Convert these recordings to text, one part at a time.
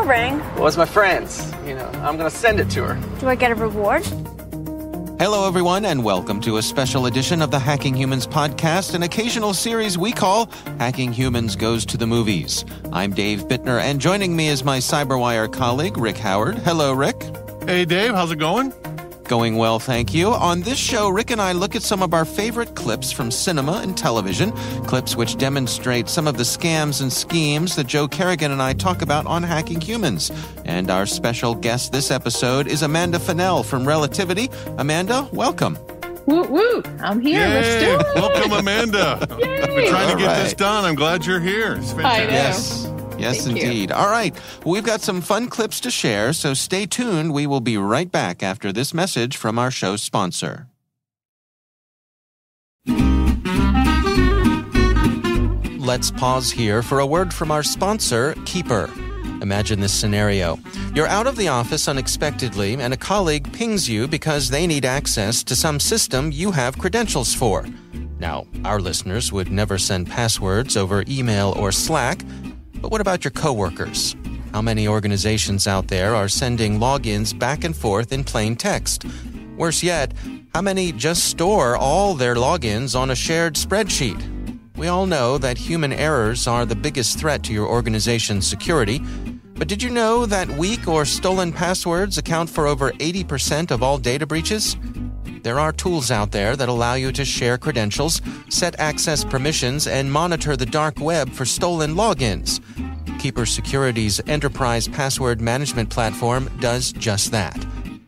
your ring. Well, it's my friend's. I'm gonna send it to her. Do I get a reward? Hello, everyone, and welcome to a special edition of the Hacking Humans podcast, an occasional series we call Hacking Humans Goes to the Movies. I'm Dave Bittner, and joining me is my CyberWire colleague, Rick Howard. Hello, Rick. Hey, Dave. How's it going? Going well, thank you. On this show, Rick and I look at some of our favorite clips from cinema and television, clips which demonstrate some of the scams and schemes that Joe Carrigan and I talk about on Hacking Humans. And our special guest this episode is Amanda Fennell from Relativity. Amanda, welcome. Woo woo! I'm here. Yay. Let's do it. Welcome, Amanda. I've been trying to get this done. I'm glad you're here. It's fantastic. Yes, Thank indeed. you. All right. We've got some fun clips to share, so stay tuned. We will be right back after this message from our show's sponsor. Let's pause here for a word from our sponsor, Keeper. Imagine this scenario. You're out of the office unexpectedly, and a colleague pings you because they need access to some system you have credentials for. Now, our listeners would never send passwords over email or Slack, but what about your coworkers? How many organizations out there are sending logins back and forth in plain text? Worse yet, how many just store all their logins on a shared spreadsheet? We all know that human errors are the biggest threat to your organization's security, but did you know that weak or stolen passwords account for over 80% of all data breaches? There are tools out there that allow you to share credentials, set access permissions, and monitor the dark web for stolen logins. Keeper Security's enterprise password management platform does just that.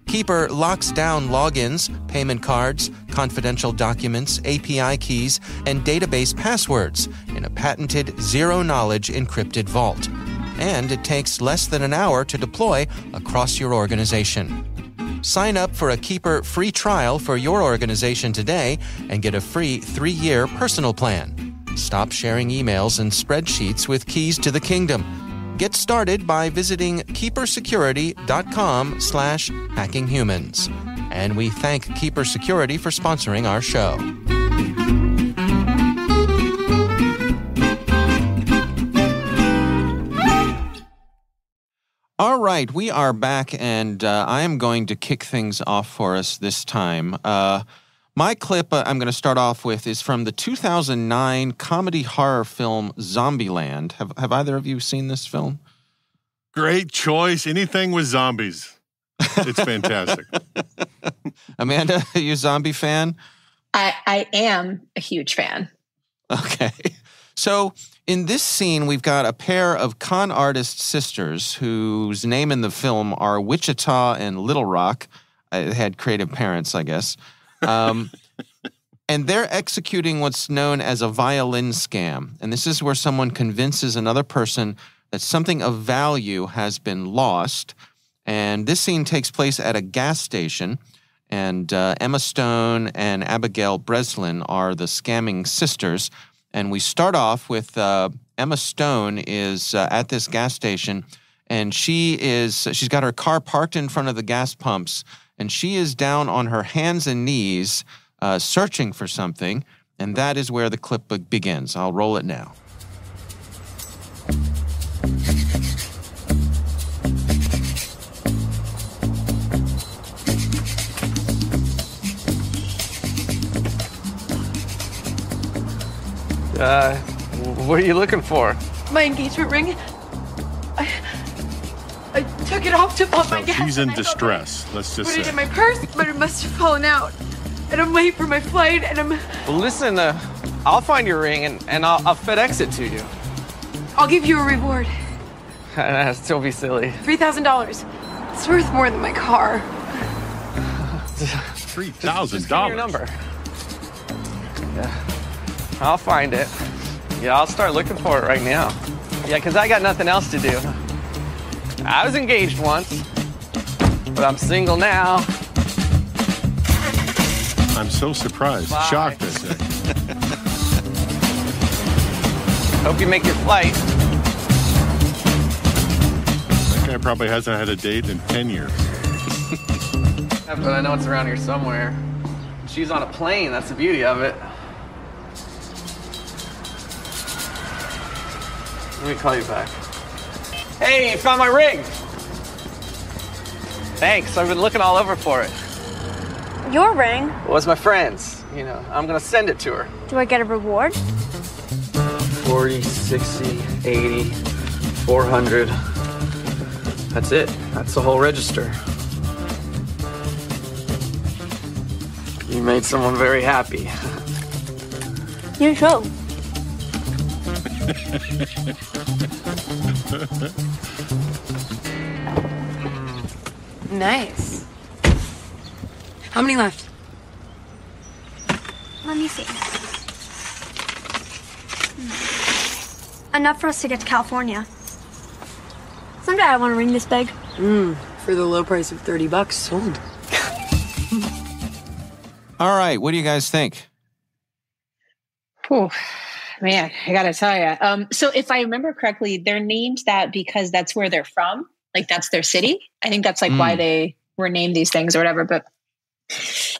Keeper locks down logins, payment cards, confidential documents, API keys, and database passwords in a patented zero-knowledge encrypted vault. And it takes less than an hour to deploy across your organization. Sign up for a Keeper free trial for your organization today and get a free 3-year personal plan. Stop sharing emails and spreadsheets with keys to the kingdom. Get started by visiting keepersecurity.com/hackinghumans. And we thank Keeper Security for sponsoring our show. All right, we are back, and I am going to kick things off for us this time. My clip I'm going to start off with is from the 2009 comedy horror film Zombieland. Have either of you seen this film? Great choice. Anything with zombies. It's fantastic. Amanda, are you a zombie fan? I am a huge fan. Okay. So in this scene, we've got a pair of con artist sisters whose name in the film are Wichita and Little Rock. They had creative parents, I guess. And they're executing what's known as a violin scam. And this is where someone convinces another person that something of value has been lost. And this scene takes place at a gas station. And Emma Stone and Abigail Breslin are the scamming sisters. And we start off with Emma Stone is at this gas station, and she's got her car parked in front of the gas pumps, and she is down on her hands and knees searching for something, and that is where the clip begins. I'll roll it now. What are you looking for? My engagement ring. I took it off to pump my gas. She's in distress. Let's just Put it say. in my purse, but it must have fallen out. And I'm late for my flight, and I'm... Well, listen, I'll find your ring and I'll FedEx it to you. I'll give you a reward. Still be silly. $3,000. It's worth more than my car. $3,000. Just give me your number. Yeah. I'll find it. Yeah, I'll start looking for it right now. Yeah, because I got nothing else to do. I was engaged once, but I'm single now. I'm so surprised. Bye. Shocked, I say. Hope you make your flight. That guy probably hasn't had a date in 10 years. But I know it's around here somewhere. She's on a plane. That's the beauty of it. Let me call you back. Hey, found my ring. Thanks, I've been looking all over for it. Your ring? It was my friend's. You know, I'm gonna send it to her. Do I get a reward? 40, 60, 80, 400. That's it. That's the whole register. You made someone very happy. You too. Nice. How many left? Let me see. Enough for us to get to California. Someday I want a ring this big. For the low price of $30, sold. All right, what do you guys think? Oh, man, I gotta tell you. So if I remember correctly, they're named that because that's where they're from. Like that's their city. I think that's like why they were named these things or whatever. But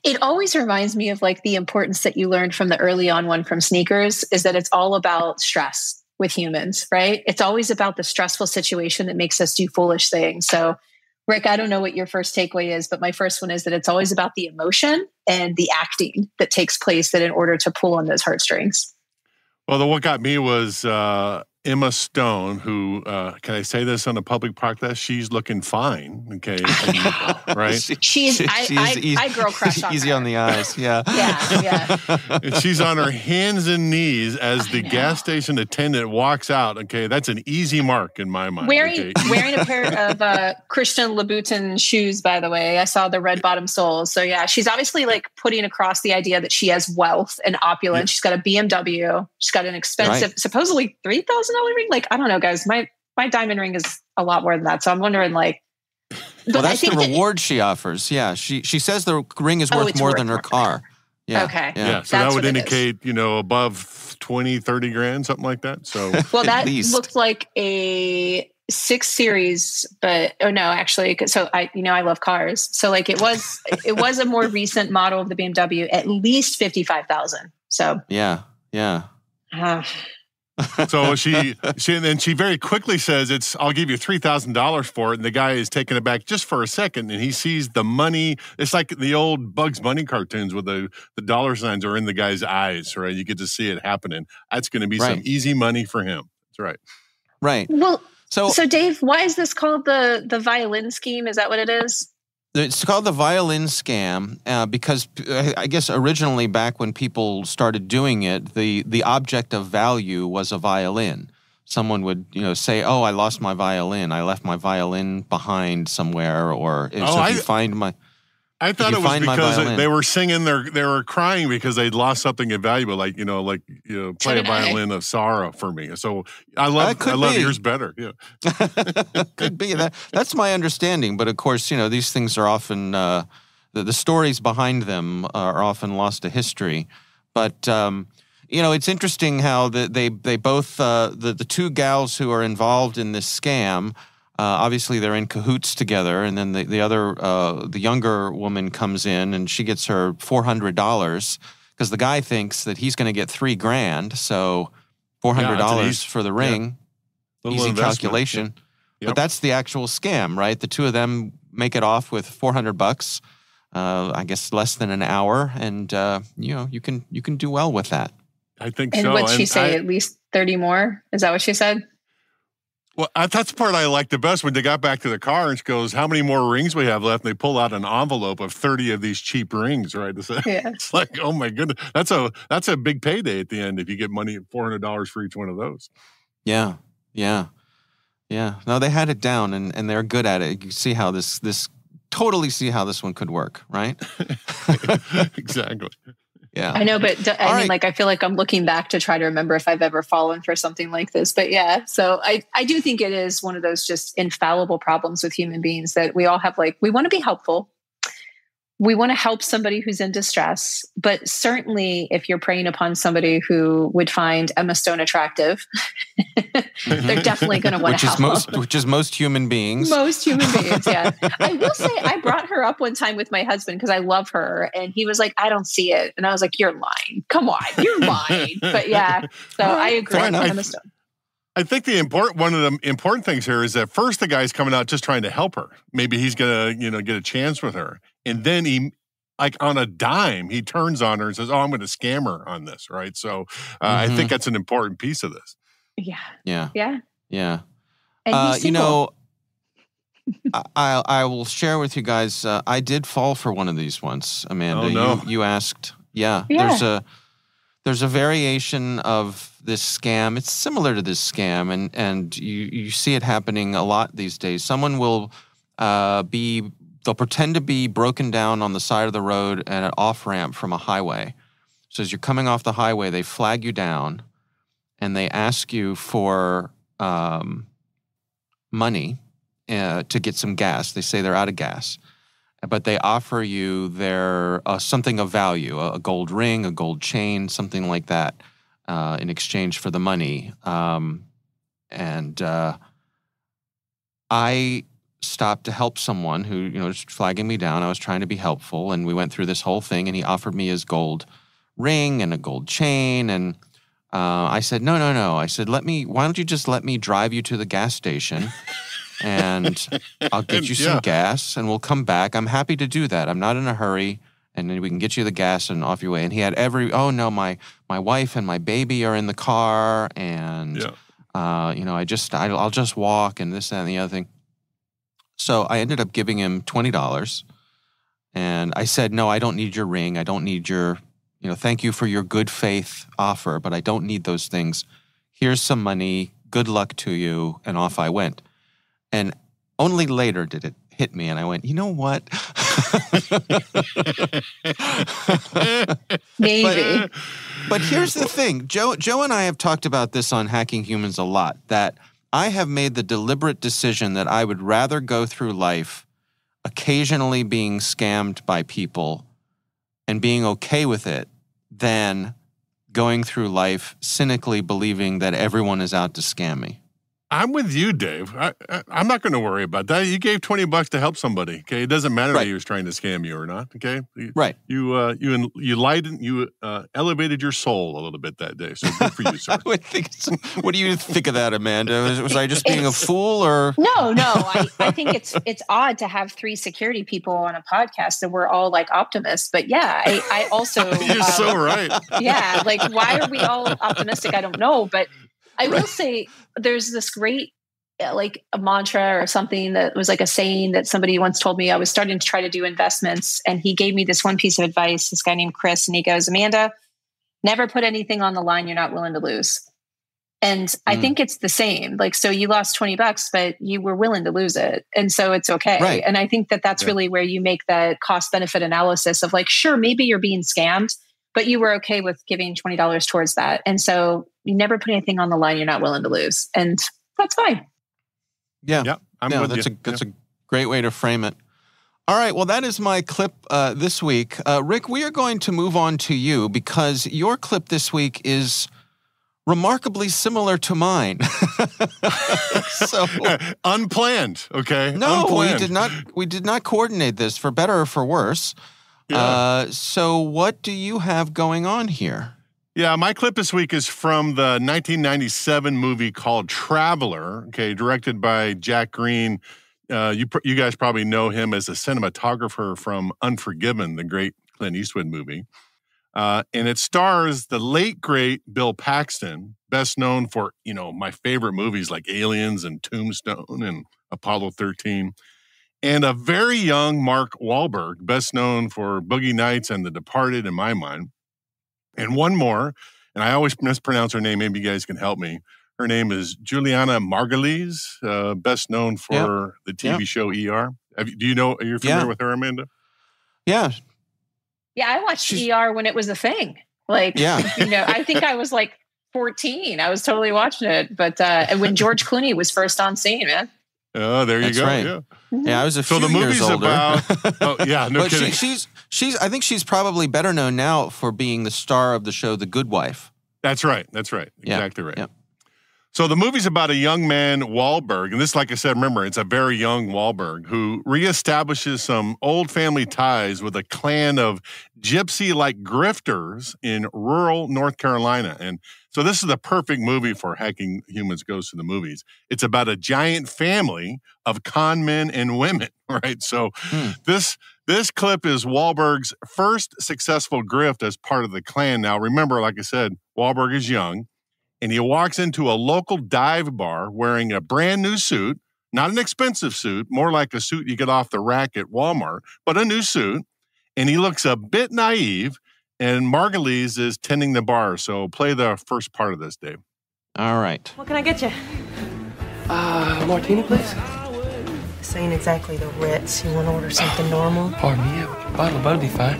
it always reminds me of like the importance that you learned from the early on one from Sneakers is that it's all about stress with humans, right? It's always about the stressful situation that makes us do foolish things. So Rick, I don't know what your first takeaway is, but my first one is that it's always about the emotion and the acting that takes place that in order to pull on those heartstrings. Well, what got me was Emma Stone, who, can I say this on a public podcast? She's looking fine, okay? Right? I girl crush on easy her. on the eyes, yeah. Yeah. And she's on her hands and knees as the gas station attendant walks out, okay? That's an easy mark in my mind. Wearing a pair of Christian Louboutin shoes, by the way. I saw the red bottom soles. So yeah, she's obviously like putting across the idea that she has wealth and opulence. Yeah. She's got a BMW. She's got an expensive, supposedly $3,000 ring. Like, I don't know, guys. My diamond ring is a lot more than that. So I'm wondering, like, well, that's the reward she offers. Yeah, she says the ring is worth more than her car. Yeah. Okay. Yeah. So that would indicate, above 20, 30 grand, something like that. So well, that looked like a 6 Series, but actually, so I love cars. So like it was a more recent model of the BMW, at least 55,000. So yeah. So she very quickly says I'll give you $3,000 for it. And the guy is taken aback just for a second and he sees the money. It's like the old Bugs Bunny cartoons where the dollar signs are in the guy's eyes, right? You get to see it happening. That's going to be some easy money for him. That's right. Right. Well, so Dave, why is this called the violin scheme? Is that what it is? It's called the violin scam because I guess originally back when people started doing it, the object of value was a violin. Someone would say, "Oh, I lost my violin. I left my violin behind somewhere." Or if you find my, I thought it was because they were singing they were crying because they'd lost something invaluable, like play a violin of sorrow for me. So I love yours better. Yeah, could be that's my understanding. But of course, these things are often the stories behind them are often lost to history. But it's interesting how they both the two gals who are involved in this scam. Obviously, they're in cahoots together, and then the other, the younger woman comes in, and she gets her $400 because the guy thinks that he's going to get $3,000. So $400 for the ring, easy calculation. Yep. But that's the actual scam, right? The two of them make it off with $400. I guess less than an hour, and you can do well with that. I think so. And what'd she say? At least 30 more? Is that what she said? Well, that's the part I like the best when they got back to the car and she goes, "How many more rings we have left?" And they pull out an envelope of 30 of these cheap rings, right? It's like, oh my goodness, that's a big payday at the end if you get money at $400 for each one of those. Yeah. No, they had it down and they're good at it. You see how this totally see how this one could work, right? Exactly. Yeah. I know, but I feel like I'm looking back to try to remember if I've ever fallen for something like this. But yeah, so I do think it is one of those just infallible problems with human beings that we all have. Like, we want to be helpful. We want to help somebody who's in distress. But certainly if you're preying upon somebody who would find Emma Stone attractive, they're definitely going to want to help. Which is most human beings. Most human beings, yeah. I will say I brought her up one time with my husband because I love her. And he was like, "I don't see it." And I was like, "You're lying. Come on, you're lying." But yeah, so I agree with Emma Stone. I think one of the important things here is that first the guy's coming out just trying to help her. Maybe he's gonna, get a chance with her, and then he, like on a dime, he turns on her and says, "Oh, I'm going to scam her on this." Right. So I think that's an important piece of this. Yeah. Yeah. Yeah. Yeah. And he's single. I will share with you guys. I did fall for one of these once, Amanda. Oh, no. You asked. Yeah. Yeah. There's a variation of this scam. It's similar to this scam, and you see it happening a lot these days. Someone will they'll pretend to be broken down on the side of the road at an off-ramp from a highway. So as you're coming off the highway, they flag you down, and they ask you for money to get some gas. They say they're out of gas, but they offer you their something of value, a gold ring, a gold chain, something like that, in exchange for the money. I stopped to help someone who, was flagging me down. I was trying to be helpful, and we went through this whole thing, and he offered me his gold ring and a gold chain, and I said, no. I said, why don't you just let me drive you to the gas station, and I'll get you some gas, and we'll come back. I'm happy to do that. I'm not in a hurry, and then we can get you the gas and off your way. And he had my wife and my baby are in the car, and I'll just walk, and this, that, and the other thing. So I ended up giving him $20, and I said, no, I don't need your ring. I don't need your, thank you for your good faith offer, but I don't need those things. Here's some money. Good luck to you. And off I went. And only later did it hit me, and I went, you know what? Maybe. But here's the thing. Joe and I have talked about this on Hacking Humans a lot, that I have made the deliberate decision that I would rather go through life occasionally being scammed by people and being okay with it than going through life cynically believing that everyone is out to scam me. I'm with you, Dave. I'm not going to worry about that. You gave $20 to help somebody. Okay, it doesn't matter that he was trying to scam you or not. Okay, right? You elevated your soul a little bit that day. So good for you, sir. I would think so. What do you think of that, Amanda? Was I just being a fool, or no? I think it's odd to have 3 security people on a podcast and we're all like optimists. But yeah, I also you're so right. Yeah, like why are we all optimistic? I don't know, but I will say there's this great, like a mantra or something that was like a saying that somebody once told me. I was starting to try to do investments, and he gave me this one piece of advice, this guy named Chris, and he goes, Amanda, never put anything on the line you're not willing to lose. And I think it's the same. Like, so you lost $20, but you were willing to lose it. And so it's okay. Right. And I think that's really where you make that cost benefit analysis of like, sure, maybe you're being scammed, but you were okay with giving $20 towards that. And so you never put anything on the line you're not willing to lose. And that's fine. Yeah. That's a great way to frame it. All right. Well, that is my clip this week. Rick, we are going to move on to you because your clip this week is remarkably similar to mine. So unplanned. Okay. No, unplanned. we did not coordinate this, for better or for worse. Yeah. So what do you have going on here? Yeah, my clip this week is from the 1997 movie called Traveler, okay, directed by Jack Green. You guys probably know him as a cinematographer from Unforgiven, the great Clint Eastwood movie. And it stars the late, great Bill Paxton, best known for, my favorite movies like Aliens and Tombstone and Apollo 13. And a very young Mark Wahlberg, best known for Boogie Nights and The Departed in my mind. And one more, and I always mispronounce her name. Maybe you guys can help me. Her name is Juliana Margulies, best known for the TV show ER. Are you familiar with her, Amanda? Yeah. Yeah, I watched ER when it was a thing. Like, I think I was like 14. I was totally watching it. But when George Clooney was first on scene, man. Oh, there you go. Right. Yeah. Yeah, I was a few the movie's years older. No kidding. I think she's probably better known now for being the star of the show The Good Wife. That's right. Exactly right. Yeah. So the movie's about a young man, Wahlberg, and this, like I said, remember, it's a very young Wahlberg who reestablishes some old family ties with a clan of gypsy-like grifters in rural North Carolina. And so this is the perfect movie for Hacking Humans Goes to the Movies. It's about a giant family of con men and women, right? So this clip is Wahlberg's first successful grift as part of the clan. Now, remember, like I said, Wahlberg is young. And he walks into a local dive bar wearing a brand new suit, not an expensive suit, more like a suit you get off the rack at Walmart, but a new suit. And he looks a bit naive, and Margulies is tending the bar. So play the first part of this, Dave. All right. What can I get you? Martini, please. This ain't exactly the Ritz. You want to order something normal? Pardon me, a bottle of bud would be fine.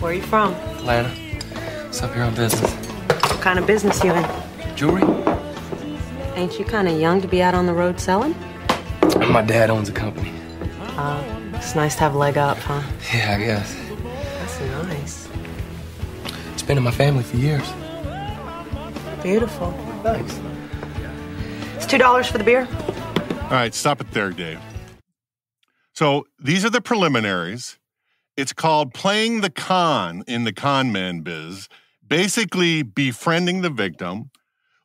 Where are you from? Atlanta. It's up here on business. What kind of business you in? Jewelry? Ain't you kind of young to be out on the road selling? My dad owns a company. Oh, it's nice to have a leg up, huh? Yeah, I guess. That's nice. It's been in my family for years. Beautiful. Thanks. It's $2 for the beer. All right, stop it there, Dave. So these are the preliminaries. It's called playing the con in the con man biz. Basically befriending the victim.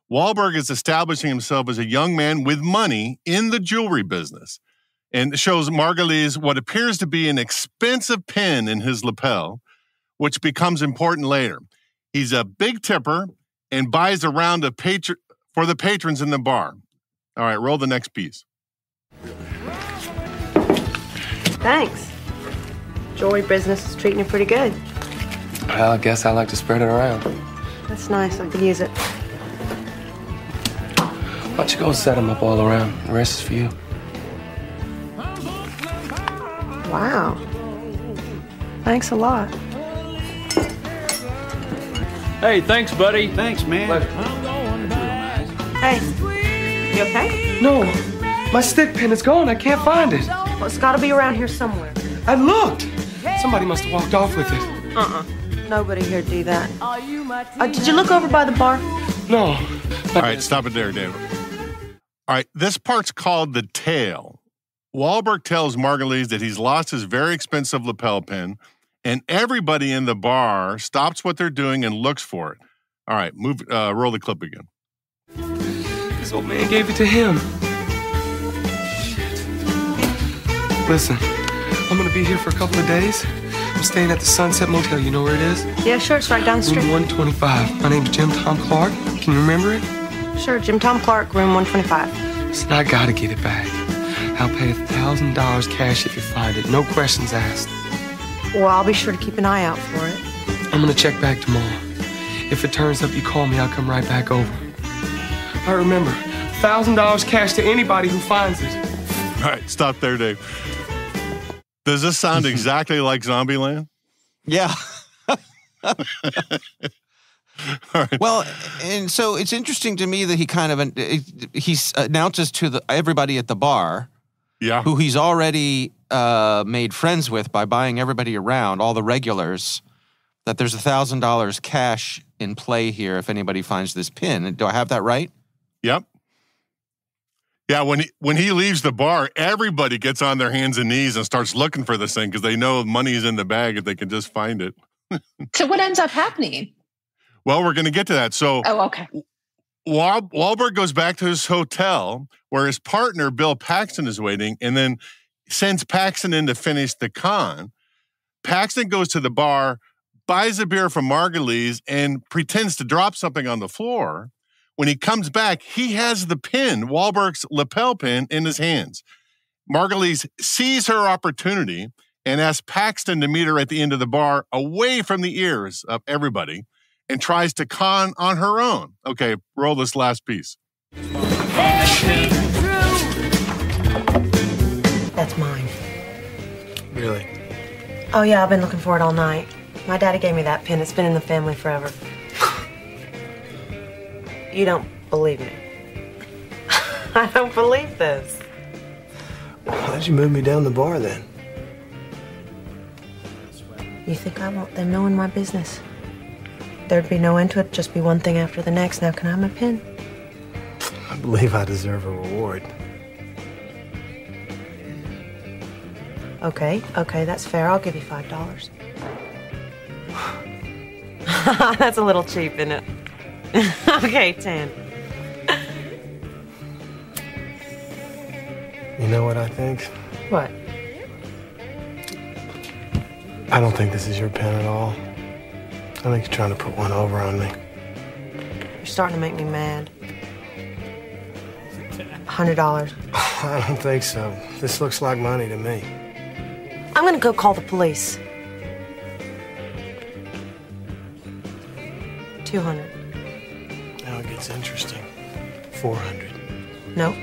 Wahlberg is establishing himself as a young man with money in the jewelry business and shows Margulies what appears to be an expensive pin in his lapel, which becomes important later. He's a big tipper and buys a round of for the patrons in the bar. All right, roll the next piece. Thanks. Jewelry business is treating you pretty good. Well, I guess I like to spread it around. That's nice. I could use it. Why don't you go set them up all around? The rest is for you. Wow. Thanks a lot. Hey, thanks, buddy. Thanks, man. Hey, you okay? No, my stick pin is gone. I can't find it. Well, it's got to be around here somewhere. I looked. Somebody must have walked off with it. Nobody here do that. Did you look over by the bar? No. All right, stop it there, David. All right, this part's called the tale. Wahlberg tells Margulies that he's lost his very expensive lapel pin, and everybody in the bar stops what they're doing and looks for it. All right, roll the clip again. This old man gave it to him. Shit. Listen, I'm gonna be here for a couple of days. I'm staying at the Sunset Motel. You know where it is? Yeah, sure. It's right down the street. Room 125. My name's Jim Tom Clark. Can you remember it? Sure, Jim Tom Clark, room 125. Listen, I gotta get it back. I'll pay $1,000 cash if you find it. No questions asked. Well, I'll be sure to keep an eye out for it. I'm gonna check back tomorrow. If it turns up, you call me. I'll come right back over. I remember, $1,000 cash to anybody who finds it. All right, stop there, Dave. Does this sound exactly like Zombieland? Yeah. All right. Well, and so it's interesting to me that he announces to everybody at the bar, who he's already made friends with by buying everybody around, all the regulars, that there's $1,000 cash in play here if anybody finds this pin. Do I have that right? Yep. Yeah, when he leaves the bar, everybody gets on their hands and knees and starts looking for this thing because they know money's in the bag if they can just find it. So what ends up happening? Well, we're going to get to that. So, okay. Wahlberg goes back to his hotel where his partner, Bill Paxton, is waiting and then sends Paxton in to finish the con. Paxton goes to the bar, buys a beer from Margulies, and pretends to drop something on the floor. When he comes back, he has the pin, Wahlberg's lapel pin, in his hands. Margulies sees her opportunity and asks Paxton to meet her at the end of the bar away from the ears of everybody and tries to con on her own. Okay, roll this last piece. That's mine. Really? Oh, yeah, I've been looking for it all night. My daddy gave me that pin. It's been in the family forever. You don't believe me. I don't believe this. Why'd you move me down the bar then? You think I want them knowing my business? there'd be no end to it, just be one thing after the next. Now, can I have my pen? I believe I deserve a reward. Okay, that's fair. I'll give you $5. That's a little cheap, isn't it? Okay, 10. You know what I think? What? I don't think this is your pen at all. I think you're trying to put one over on me. You're starting to make me mad. $100. I don't think so. This looks like money to me. I'm gonna go call the police. 200. Now it gets interesting. 400. No.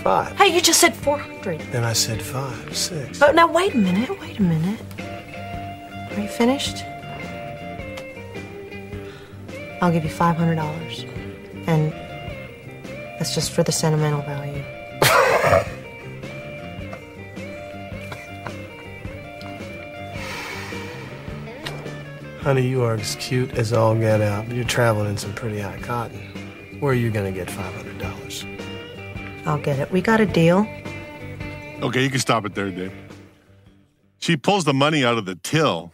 5. Hey, you just said 400. Then I said 5, 6. But now wait a minute. Are you finished? I'll give you $500. And that's just for the sentimental value. Honey, you are as cute as all get out, but you're traveling in some pretty high cotton. Where are you going to get $500? I'll get it. We got a deal. Okay, you can stop it there, Dave. She pulls the money out of the till,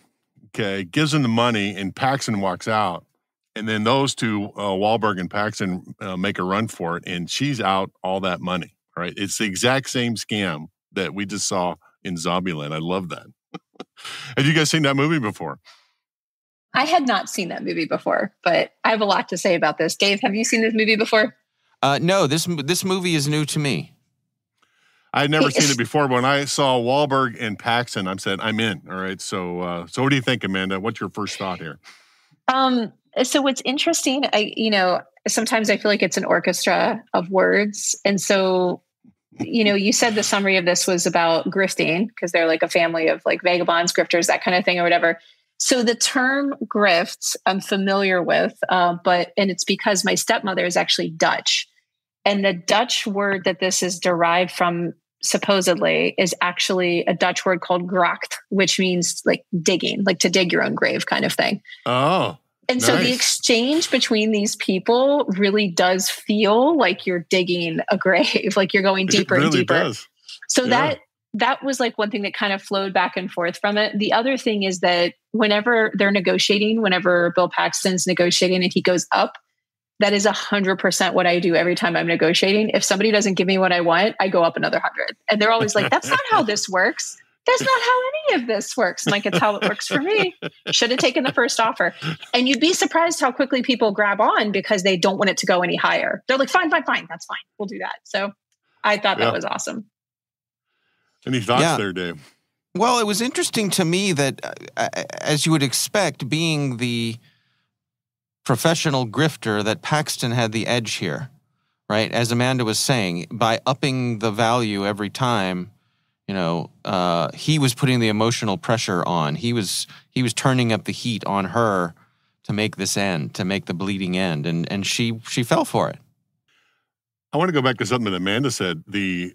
okay, gives him the money, and Paxton walks out. And then those two, Wahlberg and Paxton, make a run for it, and she's out all that money, right? It's the exact same scam that we just saw in Zombieland. I love that. Have you guys seen that movie before? I had not seen that movie before, but I have a lot to say about this. Dave, have you seen this movie before? No, this movie is new to me. I had never seen it before. When I saw Wahlberg and Paxton, I said, I'm in. All right. So what do you think, Amanda? What's your first thought here? So what's interesting, sometimes I feel like it's an orchestra of words. And so, you said the summary of this was about grifting because they're like a family of like vagabonds, grifters, that kind of thing or whatever. So the term grift I'm familiar with, and it's because my stepmother is actually Dutch. And the Dutch word that this is derived from supposedly is actually a Dutch word called gracht, which means like digging, like to dig your own grave kind of thing. Oh, and nice. So the exchange between these people really does feel like you're digging a grave, like you're going deeper and deeper. Does. So that was like one thing that kind of flowed back and forth from it. The other thing is that whenever they're negotiating, whenever Bill Paxton's negotiating and he goes up, that is 100% what I do every time I'm negotiating. If somebody doesn't give me what I want, I go up another 100. And they're always like, that's not how this works. That's not how any of this works. I'm like, it's how it works for me. Should have taken the first offer. And you'd be surprised how quickly people grab on because they don't want it to go any higher. They're like, fine. That's fine. We'll do that. So I thought that was awesome. Any thoughts there, Dave? Well, it was interesting to me that, as you would expect, being the professional grifter, that Paxton had the edge here, right? As Amanda was saying, by upping the value every time, he was putting the emotional pressure on. He was turning up the heat on her to make this end, to make the bleeding end, and she fell for it. I want to go back to something that Amanda said. The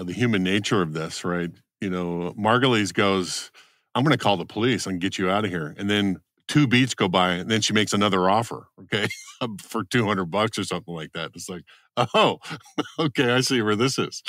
human nature of this, right? Margulies goes, I'm going to call the police and get you out of here. And then 2 beats go by and then she makes another offer, okay, for $200 or something like that. It's like, oh, okay, I see where this is.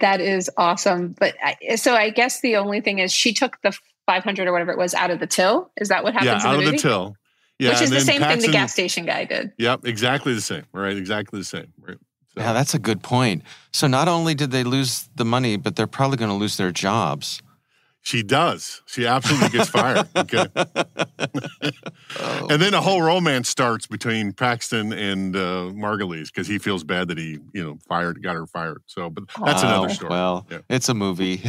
That is awesome. But I guess the only thing is she took the 500 or whatever it was out of the till. Is that what happens in the movie? Yeah, out of the till. Yeah, which is the same thing the gas station guy did. Yep, exactly the same. Right, exactly the same. Right. So. Yeah, that's a good point. So not only did they lose the money, but they're probably going to lose their jobs. She does. She absolutely gets fired. Okay. And then a whole romance starts between Paxton and Margulies because he feels bad that he, got her fired. So, but that's another story. Well, It's a movie.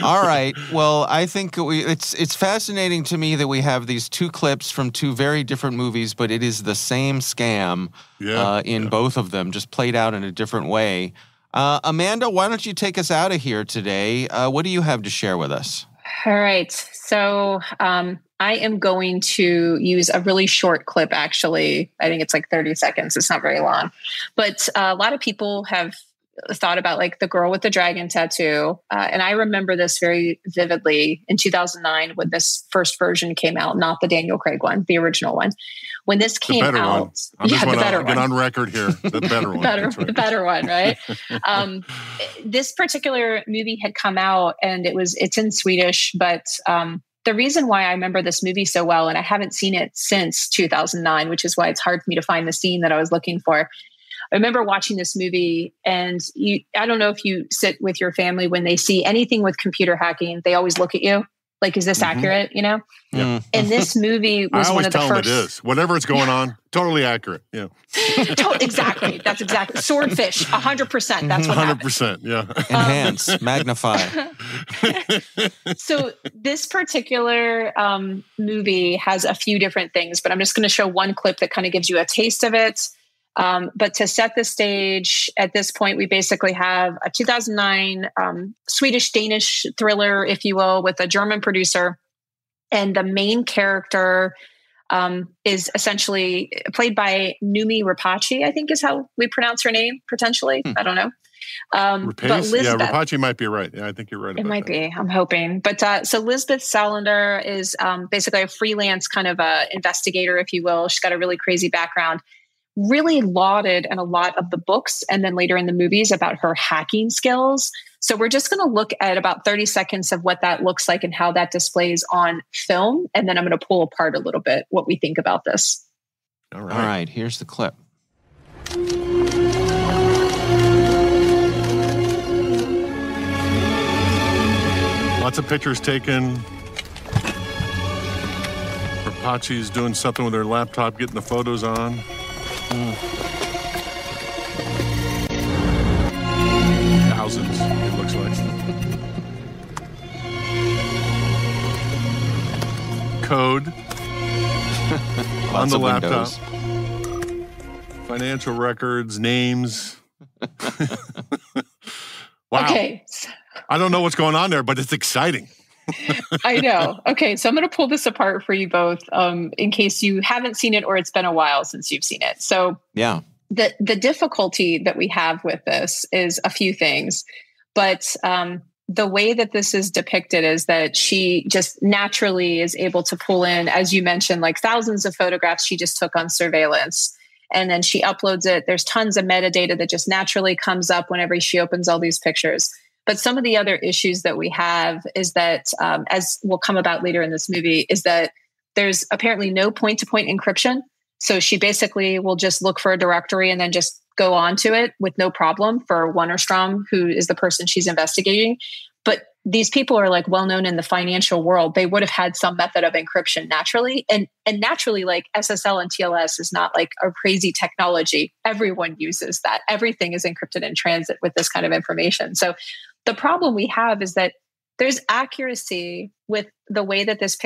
All right. Well, I think it's fascinating to me that we have these 2 clips from 2 very different movies, but it is the same scam in both of them, just played out in a different way. Amanda, why don't you take us out of here today? What do you have to share with us? All right. So I am going to use a really short clip, actually. I think it's like 30 seconds. It's not very long. But a lot of people have thought about like the girl with the dragon tattoo. And I remember this very vividly in 2009 when this first version came out, not the Daniel Craig one, the original one. When this came out, the better one. Get on record here. The better one. The better one, right? This particular movie had come out, and it's in Swedish, but the reason why I remember this movie so well, and I haven't seen it since 2009, which is why it's hard for me to find the scene that I was looking for. I remember watching this movie, and I don't know if you sit with your family when they see anything with computer hacking, they always look at you. Like, is this accurate? You know? Yeah. And this movie was one of the first. I always tell them it is. Whatever is going on, totally accurate. Yeah. Exactly. That's exactly. Swordfish, 100%. That's what 100%. Yeah. Enhance, magnify. So this particular movie has a few different things, but I'm just going to show one clip that kind of gives you a taste of it. But to set the stage, at this point, we basically have a 2009 Swedish-Danish thriller, if you will, with a German producer. And the main character is essentially played by Noomi Rapace, I think is how we pronounce her name, potentially. I don't know. But Lisbeth, Rapace might be right. Yeah, I think you're right. It might be. I'm hoping. But so Lisbeth Salander is basically a freelance kind of investigator, if you will. She's got a really crazy background. Really lauded in a lot of the books and then later in the movies about her hacking skills. So we're just going to look at about 30 seconds of what that looks like and how that displays on film. And then I'm going to pull apart a little bit what we think about this. All right. Here's the clip. Lots of pictures taken. Rapace's doing something with her laptop, getting the photos on. Thousands, it looks like. Code on the laptop. Windows. Financial records, names. Wow. Okay. I don't know what's going on there, but it's exciting. I know. Okay, so I'm going to pull this apart for you both in case you haven't seen it or it's been a while since you've seen it. So yeah, the difficulty that we have with this is a few things, but the way that this is depicted is that she just naturally is able to pull in, as you mentioned, like thousands of photographs she just took on surveillance. And then she uploads it. There's tons of metadata that just naturally comes up whenever she opens all these pictures. But some of the other issues that we have is that, as will come about later in this movie, is that there's apparently no point-to-point encryption. So she basically will just look for a directory and then just go on to it with no problem for Wennerstrom, who is the person she's investigating. But these people are like well-known in the financial world. They would have had some method of encryption naturally. And naturally, like SSL and TLS is not like a crazy technology. Everyone uses that. Everything is encrypted in transit with this kind of information. So the problem we have is that there's accuracy with the way that this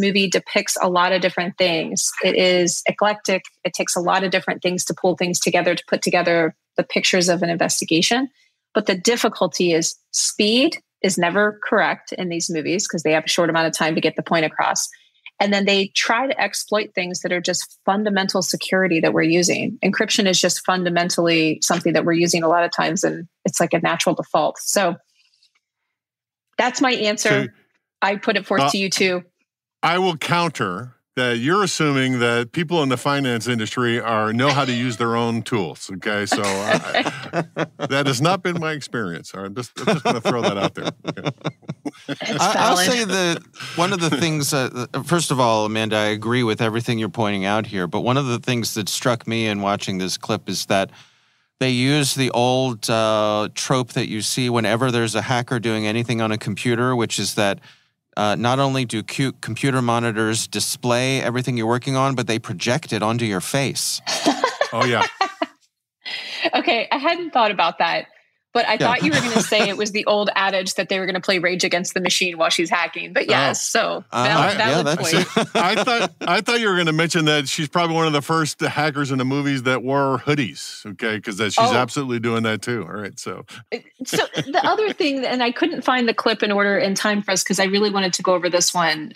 movie depicts a lot of different things. It is eclectic. It takes a lot of different things to pull things together, to put together the pictures of an investigation. But the difficulty is speed is never correct in these movies because they have a short amount of time to get the point across. And then they try to exploit things that are just fundamental security that we're using. Encryption is just fundamentally something that we're using a lot of times, and it's like a natural default. So that's my answer. So, I put it forth to you too. I will counter that you're assuming that people in the finance industry know how to use their own tools. Okay, so that has not been my experience. All right, I'm just going to throw that out there. Okay. I'll say that one of the things, first of all, Amanda, I agree with everything you're pointing out here, but one of the things that struck me in watching this clip is that they use the old trope that you see whenever there's a hacker doing anything on a computer, which is that not only do computer monitors display everything you're working on, but they project it onto your face. Oh, yeah. Okay, I hadn't thought about that. But I thought you were going to say it was the old adage that they were going to play Rage Against the Machine while she's hacking. But yes, so valid point. I thought you were going to mention that she's probably one of the first hackers in the movies that wore hoodies. Okay, because she's absolutely doing that too. All right, so the other thing, and I couldn't find the clip in time for us because I really wanted to go over this one,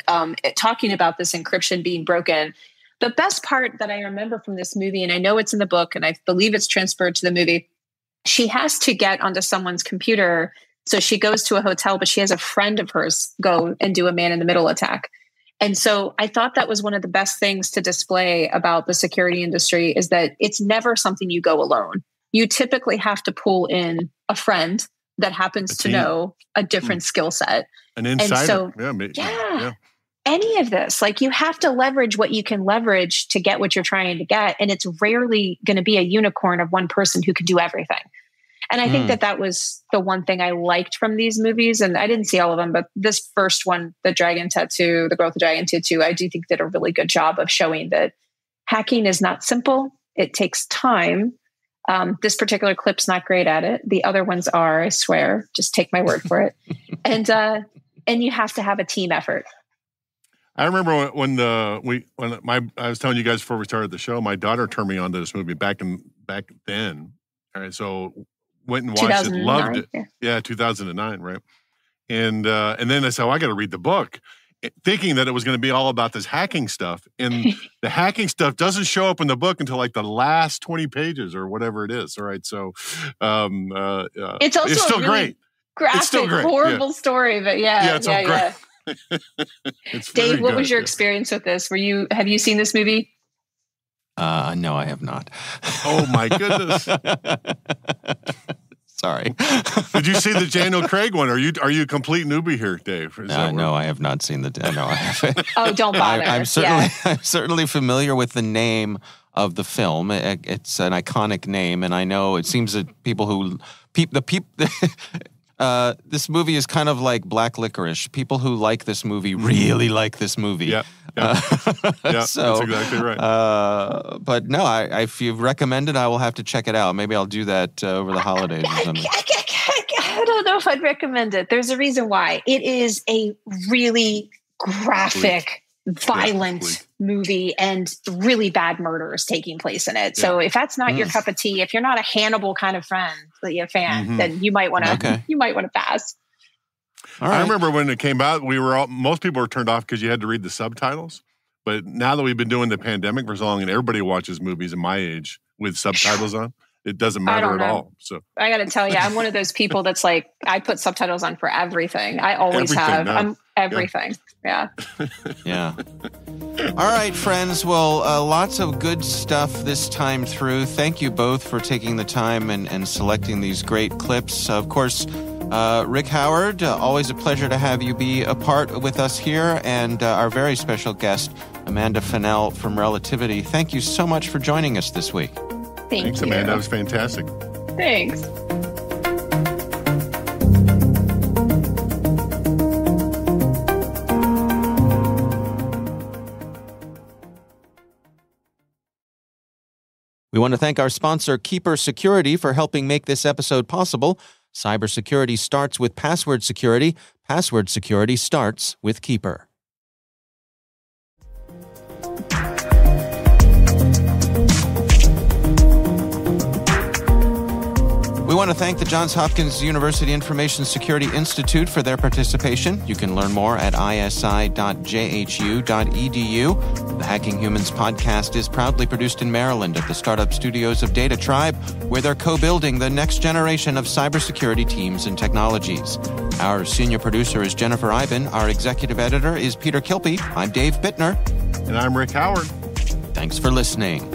talking about this encryption being broken. The best part that I remember from this movie, and I know it's in the book, and I believe it's transferred to the movie, she has to get onto someone's computer. So she goes to a hotel, but she has a friend of hers go and do a man-in-the-middle attack. And so I thought that was one of the best things to display about the security industry is that it's never something you go alone. You typically have to pull in a friend that happens to know a different skill set. An insider. And so, yeah. Any of this, like you have to leverage what you can leverage to get what you're trying to get. And it's rarely going to be a unicorn of one person who can do everything. And I think that was the one thing I liked from these movies. And I didn't see all of them, but this first one, The Dragon Tattoo, The Girl with the Dragon Tattoo, I do think did a really good job of showing that hacking is not simple. It takes time. This particular clip's not great at it. The other ones are, I swear. Just take my word for it. And you have to have a team effort. I remember when I was telling you guys before we started the show, my daughter turned me on to this movie back then. All right, so went and watched it, loved it. Yeah, 2009, right? And then I said, I got to read the book, thinking that it was going to be all about this hacking stuff. And the hacking stuff doesn't show up in the book until like the last 20 pages or whatever it is. All right, so it's still really great. Graphic, it's still great. Horrible story, but it's all great. Dave, what was your experience with this? Have you seen this movie? No, I have not. Oh my goodness. Sorry. Did you see the Daniel Craig one? Are you a complete newbie here, Dave? No, I have not seen no, I haven't. Oh, don't bother. I'm certainly familiar with the name of the film. It's an iconic name, and I know it seems that this movie is kind of like Black Licorice. People who like this movie really like this movie. Yeah, so, that's exactly right. But no, if you recommend it, I will have to check it out. Maybe I'll do that over the holidays or something. I don't know if I'd recommend it. There's a reason why. It is a really graphic, violent movie and really bad murders taking place in it. So if that's not your cup of tea, if you're not a Hannibal kind of fan, then you might want to pass. All right. I remember when it came out, most people were turned off because you had to read the subtitles. But now that we've been doing the pandemic for so long and everybody watches movies in my age with subtitles on, it doesn't matter at all. So I got to tell you, I'm one of those people that's like, I put subtitles on for everything. I always have. I'm everything. Yeah. Yeah. All right, friends. Well, lots of good stuff this time through. Thank you both for taking the time and selecting these great clips. Of course, Rick Howard, always a pleasure to have you be a part with us here, and our very special guest, Amanda Fennell from Relativity. Thank you so much for joining us this week. Thanks, Amanda. That was fantastic. Thanks. We want to thank our sponsor, Keeper Security, for helping make this episode possible. Cybersecurity starts with password security. Password security starts with Keeper. We want to thank the Johns Hopkins University Information Security Institute for their participation. You can learn more at isi.jhu.edu. The Hacking Humans podcast is proudly produced in Maryland at the startup studios of Data Tribe, where they're co-building the next generation of cybersecurity teams and technologies. Our senior producer is Jennifer Iben. Our executive editor is Peter Kilpie. I'm Dave Bittner. And I'm Rick Howard. Thanks for listening.